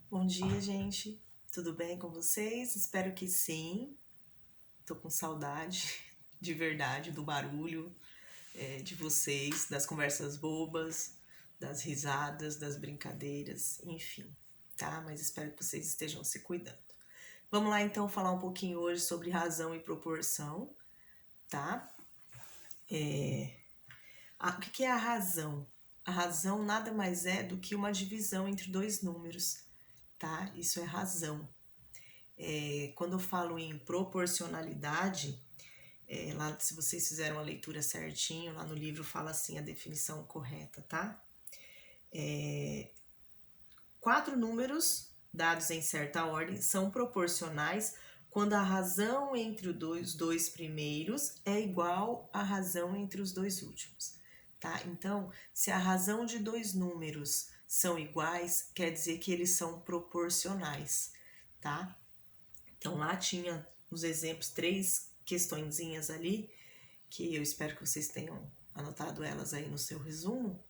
Bom dia, gente. Tudo bem com vocês? Espero que sim. Tô com saudade, de verdade, do barulho, de vocês, das conversas bobas, das risadas, das brincadeiras, enfim, tá? Mas espero que vocês estejam se cuidando. Vamos lá, então, falar um pouquinho hoje sobre razão e proporção, tá? O que é a razão? A razão nada mais é do que uma divisão entre dois números, tá? Isso é razão. Quando eu falo em proporcionalidade, lá se vocês fizeram a leitura certinho, lá no livro fala assim a definição correta, tá? 4 números dados em certa ordem são proporcionais quando a razão entre os dois primeiros é igual à razão entre os dois últimos, tá? Então, se a razão de dois números são iguais, quer dizer que eles são proporcionais, tá? Então lá tinha os exemplos, 3 questõezinhas ali, que eu espero que vocês tenham anotado elas aí no seu resumo,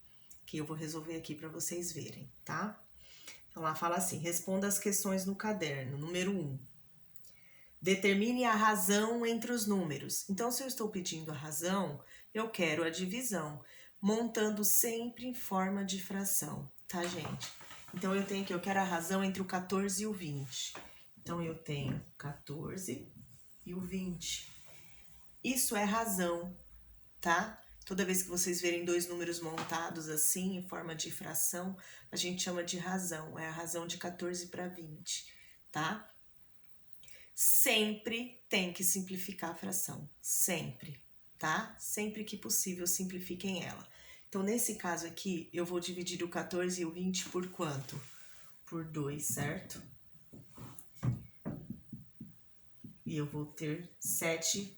que eu vou resolver aqui para vocês verem, tá? Então lá fala assim: responda as questões no caderno. Número 1. Determine a razão entre os números. Então, se eu estou pedindo a razão, eu quero a divisão, montando sempre em forma de fração, tá, gente? Então, eu quero a razão entre o 14 e o 20. Então, eu tenho 14 e o 20. Isso é razão, tá? Toda vez que vocês verem dois números montados assim, em forma de fração, a gente chama de razão. É a razão de 14 para 20, tá? Sempre tem que simplificar a fração. Sempre, tá? Sempre que possível, simplifiquem ela. Então, nesse caso aqui, eu vou dividir o 14 e o 20 por quanto? Por 2, certo? E eu vou ter 7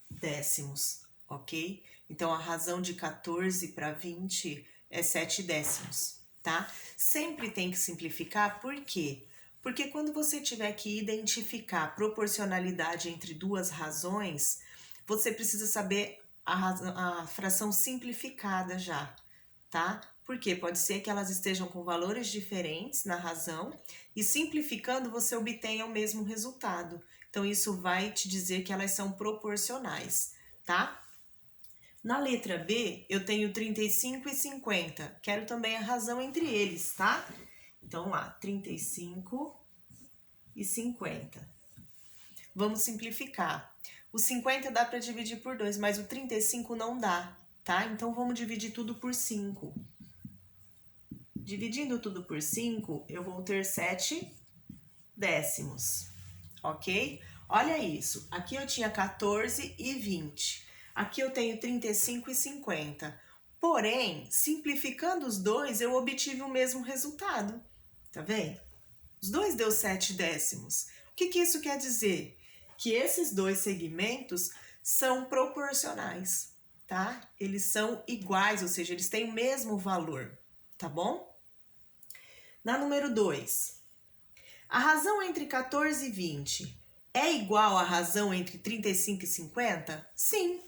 décimos, ok? Então, a razão de 14 para 20 é 7 décimos, tá? Sempre tem que simplificar, por quê? Porque quando você tiver que identificar a proporcionalidade entre duas razões, você precisa saber a fração simplificada já, tá? Porque pode ser que elas estejam com valores diferentes na razão e simplificando você obtenha o mesmo resultado. Então, isso vai te dizer que elas são proporcionais, tá? Na letra B, eu tenho 35 e 50. Quero também a razão entre eles, tá? Então, lá, 35 e 50. Vamos simplificar. O 50 dá para dividir por 2, mas o 35 não dá, tá? Então, vamos dividir tudo por 5. Dividindo tudo por 5, eu vou ter 7 décimos, ok? Olha isso, aqui eu tinha 14 e 20, aqui eu tenho 35 e 50. Porém, simplificando os dois, eu obtive o mesmo resultado, tá vendo? Os dois deu 7 décimos. O que isso quer dizer? Que esses dois segmentos são proporcionais, tá? Eles são iguais, ou seja, eles têm o mesmo valor, tá bom? Na número 2, a razão entre 14 e 20 é igual à razão entre 35 e 50? Sim,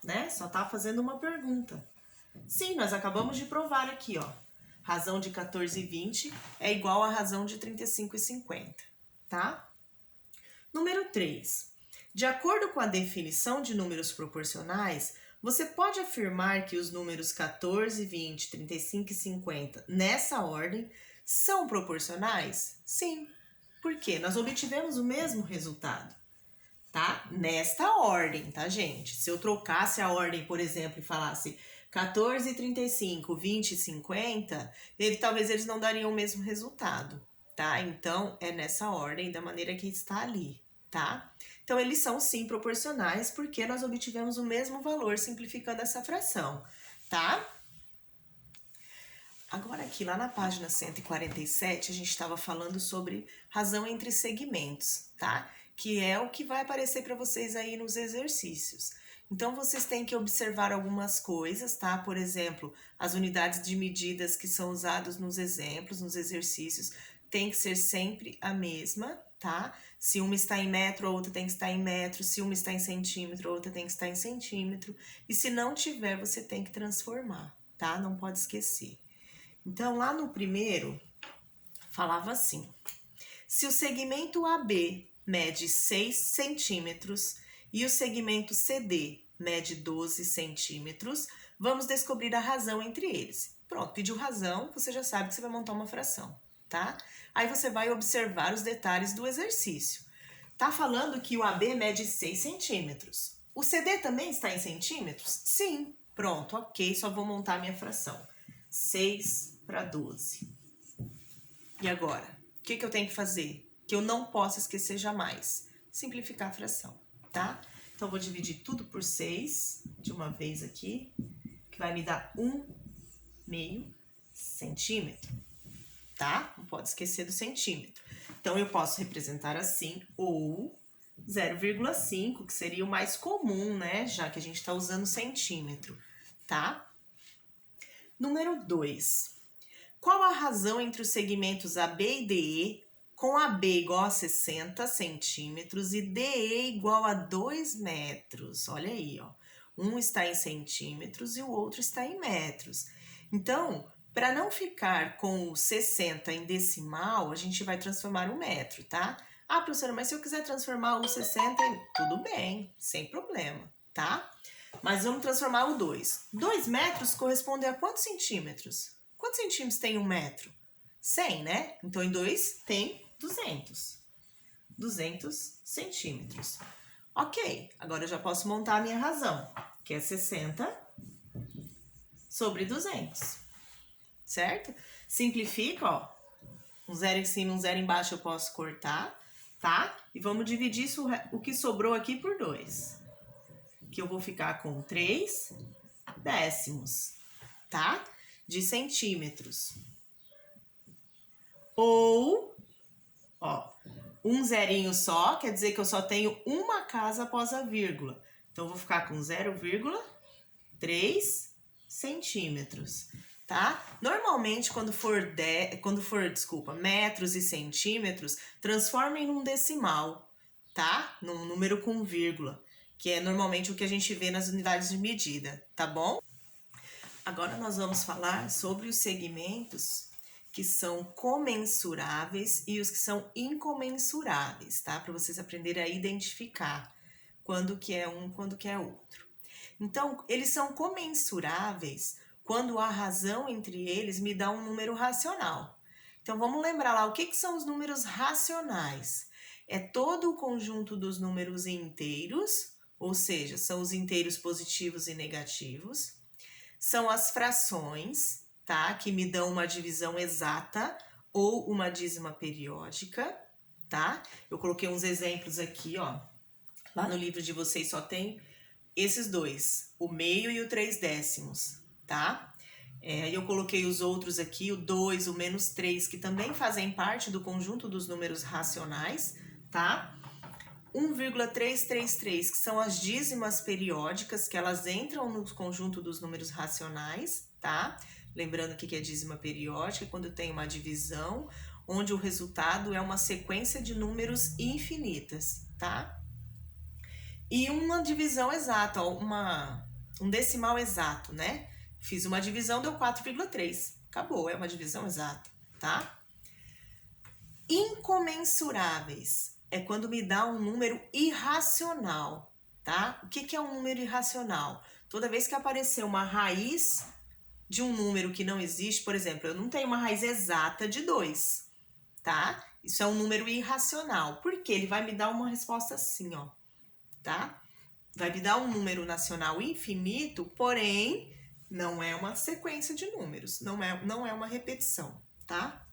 né? Só tá fazendo uma pergunta. Sim, nós acabamos de provar aqui, ó. Razão de 14 e 20 é igual à razão de 35 e 50, tá? Número 3. De acordo com a definição de números proporcionais, você pode afirmar que os números 14, 20, 35 e 50, nessa ordem, são proporcionais? Sim. Por quê? Nós obtivemos o mesmo resultado, tá? Nesta ordem, tá, gente? Se eu trocasse a ordem, por exemplo, e falasse 14 e 35, 20 e 50, talvez eles não dariam o mesmo resultado, tá? Então, é nessa ordem, da maneira que está ali, tá? Então, eles são sim proporcionais porque nós obtivemos o mesmo valor simplificando essa fração, tá? Agora aqui, lá na página 147, a gente estava falando sobre razão entre segmentos, tá? Que é o que vai aparecer para vocês aí nos exercícios. Então, vocês têm que observar algumas coisas, tá? Por exemplo, as unidades de medidas que são usadas nos exemplos, nos exercícios, tem que ser sempre a mesma, tá? Se uma está em metro, a outra tem que estar em metro. Se uma está em centímetro, a outra tem que estar em centímetro. E se não tiver, você tem que transformar, tá? Não pode esquecer. Então, lá no primeiro, falava assim: se o segmento AB mede 6 centímetros e o segmento CD mede 12 centímetros, vamos descobrir a razão entre eles. Pronto, pediu razão, você já sabe que você vai montar uma fração, tá? Aí você vai observar os detalhes do exercício. Tá falando que o AB mede 6 centímetros. O CD também está em centímetros? Sim. Pronto, ok, só vou montar a minha fração. 6 para 12. E agora? O que eu tenho que fazer? Que eu não posso esquecer jamais. Simplificar a fração, tá? Então, eu vou dividir tudo por 6 de uma vez aqui, que vai me dar 1/2 centímetro, tá? Não pode esquecer do centímetro. Então, eu posso representar assim, ou 0,5, que seria o mais comum, né? Já que a gente está usando centímetro, tá? Número 2. Qual a razão entre os segmentos AB e DE, com AB igual a 60 centímetros e DE igual a 2 metros? Olha aí, ó. Um está em centímetros e o outro está em metros. Então, para não ficar com o 60 em decimal, a gente vai transformar o metro, tá? Ah, professora, mas se eu quiser transformar o 60 em... Tudo bem, sem problema, tá? Mas vamos transformar o 2. 2 metros corresponde a quantos centímetros? Quantos centímetros tem 1 metro? 100, né? Então, em 2 tem 200. 200 centímetros. Ok, agora eu já posso montar a minha razão, que é 60 sobre 200. Certo? Simplifica, ó. Um zero em cima, um zero embaixo eu posso cortar, tá? E vamos dividir isso, o que sobrou aqui por 2. Que eu vou ficar com 3 décimos, tá? De centímetros. Ou, ó, um zerinho só, quer dizer que eu só tenho uma casa após a vírgula. Então, eu vou ficar com 0,3 centímetros, tá? Normalmente, quando for metros e centímetros, transformem num decimal, tá? Num número com vírgula, que é normalmente o que a gente vê nas unidades de medida, tá bom? Agora nós vamos falar sobre os segmentos que são comensuráveis e os que são incomensuráveis, tá? Para vocês aprenderem a identificar quando que é um, quando que é outro. Então, eles são comensuráveis quando a razão entre eles me dá um número racional. Então, vamos lembrar lá, o que são os números racionais? É todo o conjunto dos números inteiros, ou seja, são os inteiros positivos e negativos. São as frações, tá? Que me dão uma divisão exata ou uma dízima periódica, tá? Eu coloquei uns exemplos aqui, ó. Lá no livro de vocês só tem esses dois, o meio e o 3 décimos, tá? Aí eu coloquei os outros aqui, o 2, o -3, que também fazem parte do conjunto dos números racionais, tá? 1,333, que são as dízimas periódicas, que elas entram no conjunto dos números racionais, tá? Lembrando que é dízima periódica, quando tem uma divisão, onde o resultado é uma sequência de números infinitas, tá? E uma divisão exata, um decimal exato, né? Fiz uma divisão, deu 4,3. Acabou, é uma divisão exata, tá? Incomensuráveis é quando me dá um número irracional, tá? O que é um número irracional? Toda vez que aparecer uma raiz de um número que não existe, por exemplo, eu não tenho uma raiz exata de 2, tá? Isso é um número irracional. Por quê? Ele vai me dar uma resposta assim, ó, tá? Vai me dar um número nacional infinito, porém, não é uma sequência de números, não é uma repetição, tá?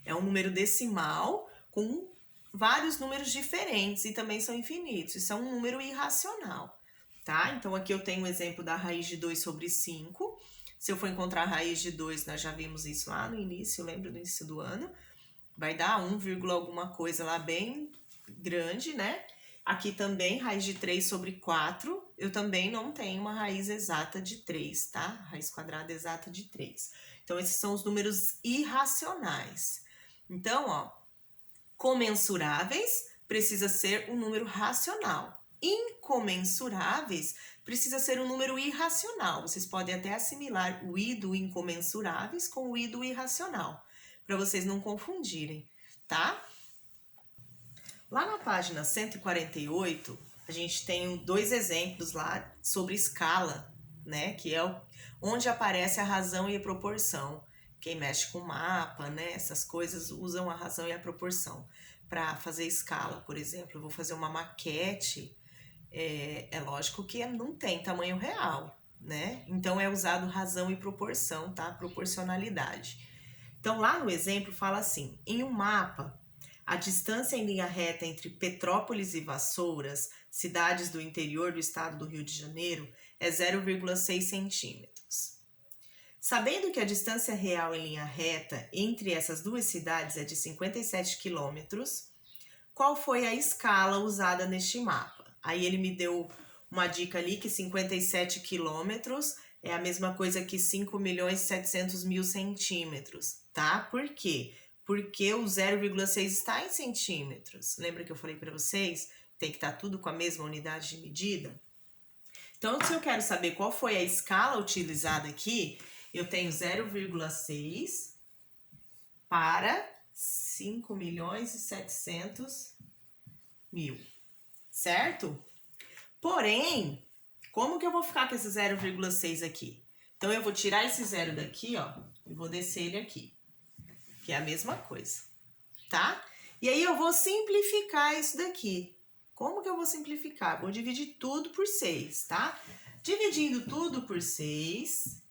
É um número decimal com vários números diferentes e também são infinitos. Isso é um número irracional, tá? Então, aqui eu tenho o exemplo da raiz de 2 sobre 5. Se eu for encontrar a raiz de 2, nós já vimos isso lá no início, lembra do início do ano? Vai dar 1, alguma coisa lá bem grande, né? Aqui também, raiz de 3 sobre 4, eu também não tenho uma raiz exata de 3, tá? Raiz quadrada exata de 3. Então, esses são os números irracionais. Então, ó, comensuráveis precisa ser um número racional. Incomensuráveis precisa ser um número irracional. Vocês podem até assimilar o i do incomensuráveis com o i do irracional. para vocês não confundirem, tá? Lá na página 148, a gente tem 2 exemplos lá sobre escala, né? Que é onde aparece a razão e a proporção. Quem mexe com mapa, né? Essas coisas usam a razão e a proporção para fazer escala. Por exemplo, eu vou fazer uma maquete, é lógico que não tem tamanho real, né? Então é usado razão e proporção, tá? Proporcionalidade. Então lá no exemplo fala assim: em um mapa, a distância em linha reta entre Petrópolis e Vassouras, cidades do interior do estado do Rio de Janeiro, é 0,6 centímetros. Sabendo que a distância real em linha reta entre essas duas cidades é de 57 quilômetros, qual foi a escala usada neste mapa? Aí ele me deu uma dica ali que 57 quilômetros é a mesma coisa que 5.700.000 centímetros, tá? Por quê? Porque o 0,6 está em centímetros. Lembra que eu falei para vocês? Tem que estar tudo com a mesma unidade de medida? Então, se eu quero saber qual foi a escala utilizada aqui, eu tenho 0,6 para 5.700.000, certo? Porém, como que eu vou ficar com esse 0,6 aqui? Então, eu vou tirar esse zero daqui, ó, e vou descer ele aqui, que é a mesma coisa, tá? E aí, eu vou simplificar isso daqui. Como que eu vou simplificar? Vou dividir tudo por 6, tá? Dividindo tudo por 6,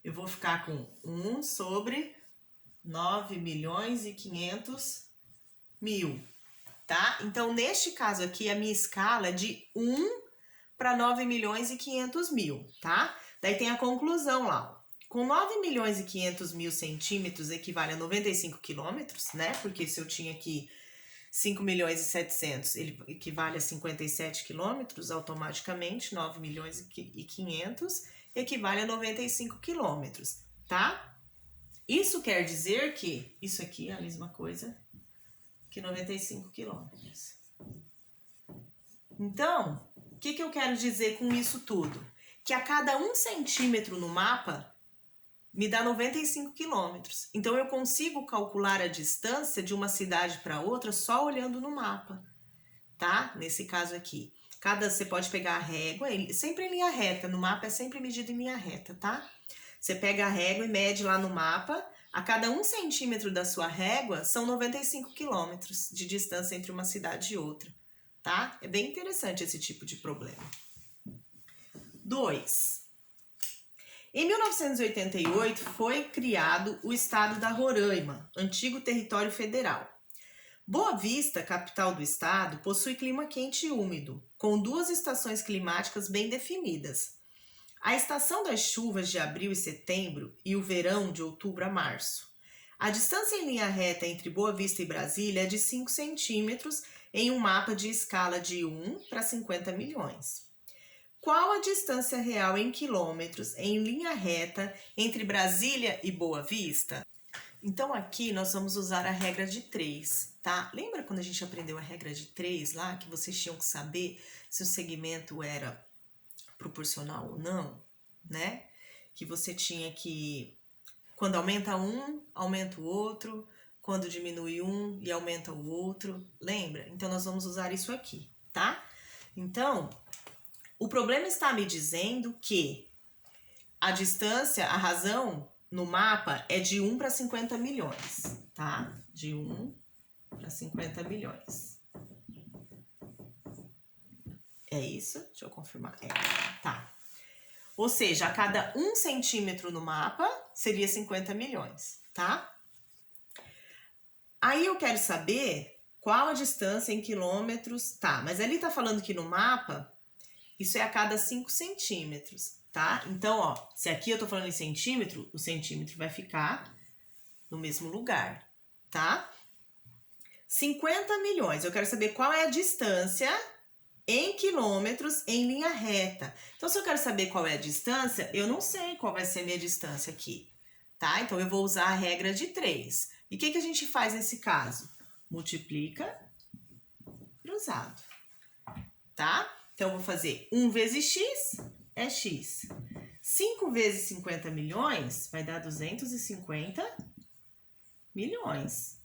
eu vou ficar com 1 sobre 9.500.000, tá? Então, neste caso aqui, a minha escala é de 1 para 9.500.000, tá? Daí tem a conclusão lá, ó. Com 9.500.000 centímetros equivale a 95 quilômetros, né? Porque se eu tinha aqui 5.700.000, ele equivale a 57 quilômetros, automaticamente 9.500.000 equivale a 95 quilômetros, tá? Isso quer dizer que isso aqui é a mesma coisa que 95 quilômetros. Então, o que eu quero dizer com isso tudo? Que a cada 1 centímetro no mapa me dá 95 quilômetros. Então, eu consigo calcular a distância de uma cidade para outra só olhando no mapa, tá? Nesse caso aqui. Você pode pegar a régua, sempre em linha reta, no mapa é sempre medido em linha reta, tá? Você pega a régua e mede lá no mapa, a cada 1 centímetro da sua régua são 95 quilômetros de distância entre uma cidade e outra, tá? É bem interessante esse tipo de problema. 2. Em 1988 foi criado o estado da Roraima, antigo território federal. Boa Vista, capital do estado, possui clima quente e úmido, com 2 estações climáticas bem definidas. A estação das chuvas de abril e setembro e o verão de outubro a março. A distância em linha reta entre Boa Vista e Brasília é de 5 centímetros em um mapa de escala de 1 para 50 milhões. Qual a distância real em quilômetros em linha reta entre Brasília e Boa Vista? Então, aqui nós vamos usar a regra de 3, tá? Lembra quando a gente aprendeu a regra de 3 lá, que vocês tinham que saber se o segmento era proporcional ou não, né? Que você tinha que, quando aumenta um, aumenta o outro, quando diminui um e aumenta o outro, lembra? Então, nós vamos usar isso aqui, tá? Então, o problema está me dizendo que a distância, a razão no mapa é de 1 para 50 milhões, tá? De 1 para 50 milhões. É isso? Deixa eu confirmar. Tá. Ou seja, a cada 1 centímetro no mapa seria 50 milhões, tá? Aí eu quero saber qual a distância em quilômetros. Tá, mas ali tá falando que no mapa, isso é a cada 5 centímetros, tá? Então, ó, se aqui eu tô falando em centímetro, o centímetro vai ficar no mesmo lugar, tá? 50 milhões, eu quero saber qual é a distância em quilômetros em linha reta. Então, se eu quero saber qual é a distância, eu não sei qual vai ser a minha distância aqui, tá? Então, eu vou usar a regra de 3. E o que a gente faz nesse caso? Multiplica cruzado, tá? Então, eu vou fazer 1 vezes x é x. 5 vezes 50 milhões vai dar 250 milhões.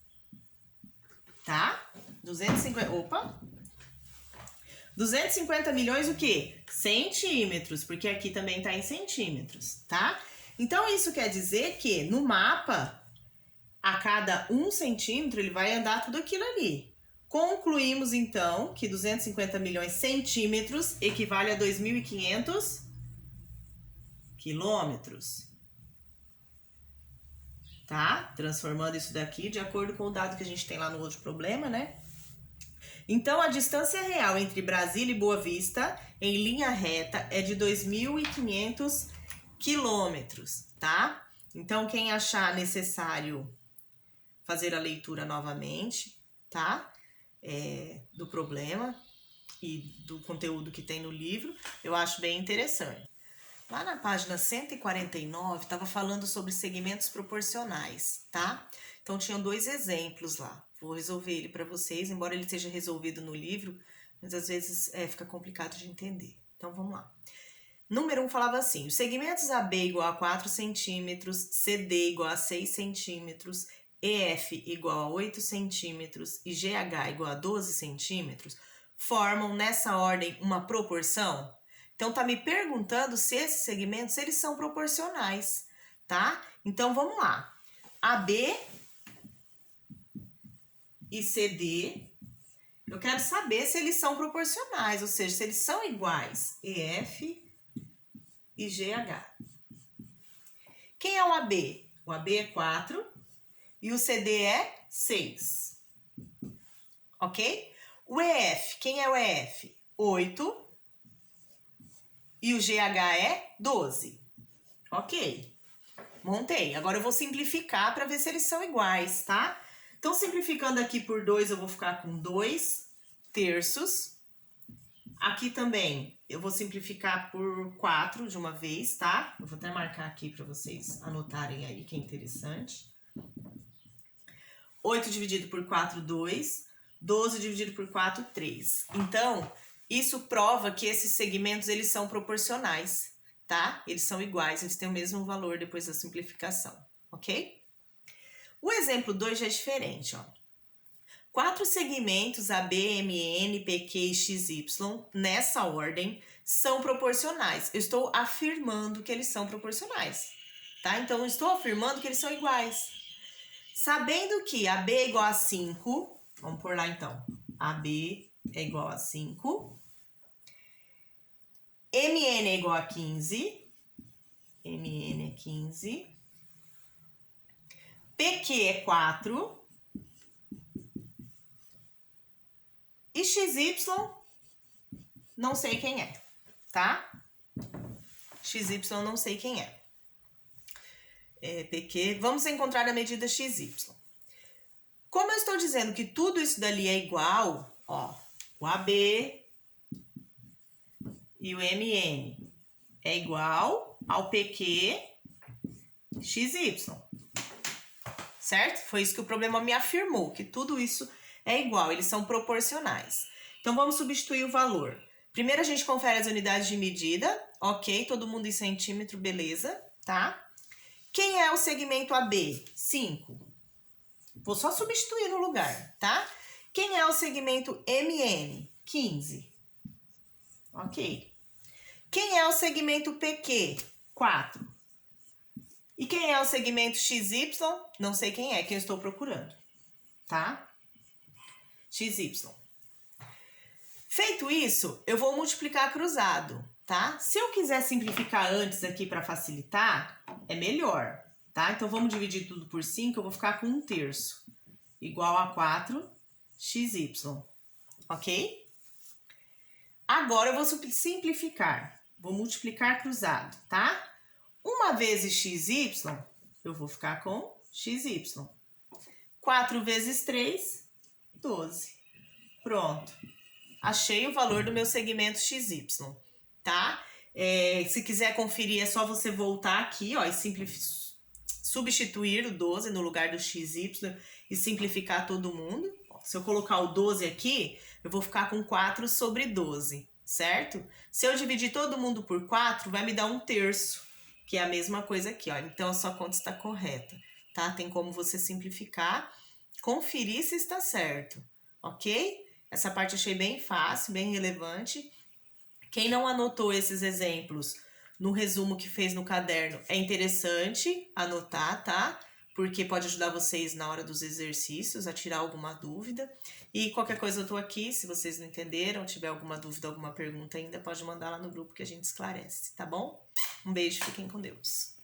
Tá? 250 milhões o quê? Centímetros, porque aqui também tá em centímetros, tá? Então, isso quer dizer que no mapa, a cada 1 centímetro, ele vai andar tudo aquilo ali. Concluímos, então, que 250 milhões centímetros equivale a 2.500 quilômetros. Tá? Transformando isso daqui de acordo com o dado que a gente tem lá no outro problema, né? Então, a distância real entre Brasília e Boa Vista, em linha reta, é de 2.500 quilômetros, tá? Então, quem achar necessário fazer a leitura novamente, tá? Do problema e do conteúdo que tem no livro, eu acho bem interessante. Lá na página 149, estava falando sobre segmentos proporcionais, tá? Então, tinham 2 exemplos lá. Vou resolver ele para vocês, embora ele seja resolvido no livro, mas às vezes fica complicado de entender. Então, vamos lá. Número 1 falava assim, os segmentos AB igual a 4 centímetros, CD igual a 6 centímetros, EF igual a 8 centímetros e GH igual a 12 centímetros, formam nessa ordem uma proporção? Então, tá me perguntando se esses segmentos, eles são proporcionais, tá? Então, vamos lá. AB e CD, eu quero saber se eles são proporcionais, ou seja, se eles são iguais, EF e GH. Quem é o AB? O AB é 4 e o CD é 6, ok? O EF, quem é o EF? 8 e o GH é 12, ok? Montei. Agora eu vou simplificar para ver se eles são iguais, tá? Então, simplificando aqui por 2, eu vou ficar com 2 terços. Aqui também, eu vou simplificar por 4 de uma vez, tá? Eu vou até marcar aqui para vocês anotarem aí, que é interessante. 8 dividido por 4, 2. 12 dividido por 4, 3. Então, isso prova que esses segmentos, eles são proporcionais, tá? Eles são iguais, eles têm o mesmo valor depois da simplificação, ok? O exemplo 2 já é diferente, ó. 4 segmentos AB, MN, PQ e XY, nessa ordem, são proporcionais. Eu estou afirmando que eles são proporcionais, tá? Então, eu estou afirmando que eles são iguais. Sabendo que AB é igual a 5, vamos por lá então. AB é igual a 5. MN é igual a 15. MN é 15. PQ é 4. E XY, não sei quem é, tá? XY não sei quem é. PQ, vamos encontrar a medida XY. Como eu estou dizendo que tudo isso dali é igual, ó, o AB e o MN é igual ao PQ XY, certo? Foi isso que o problema me afirmou, que tudo isso é igual, eles são proporcionais. Então, vamos substituir o valor. Primeiro, a gente confere as unidades de medida, ok? Todo mundo em centímetro, beleza, tá? Quem é o segmento AB? 5. Vou só substituir no lugar, tá? Quem é o segmento MN? 15. Ok. Quem é o segmento PQ? 4. E quem é o segmento XY? Não sei quem é, quem eu estou procurando, tá? XY. Feito isso, eu vou multiplicar cruzado, tá? Se eu quiser simplificar antes aqui para facilitar, é melhor, tá? Então, vamos dividir tudo por 5, eu vou ficar com 1 terço, igual a 4 XY, ok? Agora, eu vou simplificar, vou multiplicar cruzado, tá? Uma vezes XY, eu vou ficar com XY. 4 vezes 3, 12. Pronto. Achei o valor do meu segmento XY, tá? Se quiser conferir, é só você voltar aqui, ó, e substituir o 12 no lugar do XY e simplificar todo mundo. Se eu colocar o 12 aqui, eu vou ficar com 4 sobre 12, certo? Se eu dividir todo mundo por 4, vai me dar 1 terço, que é a mesma coisa aqui, ó. Então, a sua conta está correta, tá? Tem como você simplificar, conferir se está certo, ok? Essa parte eu achei bem fácil, bem relevante. Quem não anotou esses exemplos no resumo que fez no caderno, é interessante anotar, tá? Porque pode ajudar vocês na hora dos exercícios a tirar alguma dúvida. E qualquer coisa eu tô aqui, se vocês não entenderam, tiver alguma dúvida, alguma pergunta ainda, pode mandar lá no grupo que a gente esclarece, tá bom? Um beijo, fiquem com Deus.